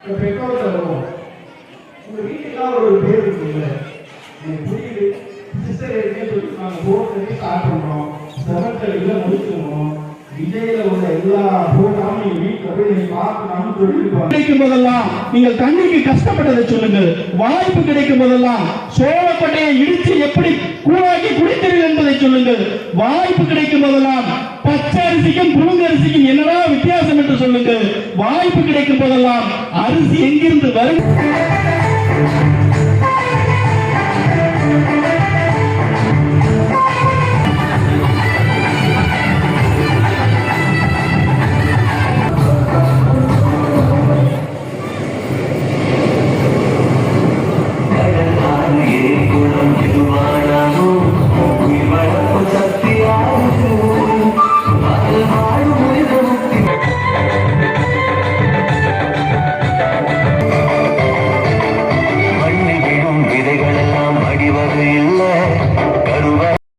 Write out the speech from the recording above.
Petrol தருவோம். உங்க வீட்டுக்கெல்லாம் ஒரு பேர் இருக்குல்ல, எனக்கு புரியுது. சிஸ்டர் ஏற்கனவே சொல்லிருக்காங்க, போர் கட்டி ஸ்டார்ட் பண்றோம், செவன்டரியில முடிக்கணும். விஜயில உள்ள எல்லா ப்ரோக்ராமும் நீங்க வீட்டுல போய் நீங்க பார்க்கணும்னு சொல்லிருப்பாங்க. கிடைக்கும் போதெல்லாம் நீங்கள் தண்ணிக்கு கஷ்டப்பட்டதை சொல்லுங்கள். வாய்ப்பு கிடைக்கும் போதெல்லாம் சோளப்பட்டையை இடித்து எப்படி கூழாக்கி குடித்தீர்கள் என்பதை சொல்லுங்கள். வாய்ப்பு கிடைக்கும் போதெல்லாம் பச்சை அரிசிக்கும் புழுங்க அரிசிக்கும் என்னடா வித்தியாசம் என்று சொல்லுங்கள். வாய்ப்பு கிடைக்கும் போதெல்லாம் அரிசி எங்கிருந்து வரும் விதைகளெல்லாம் அடிவது இல்லை.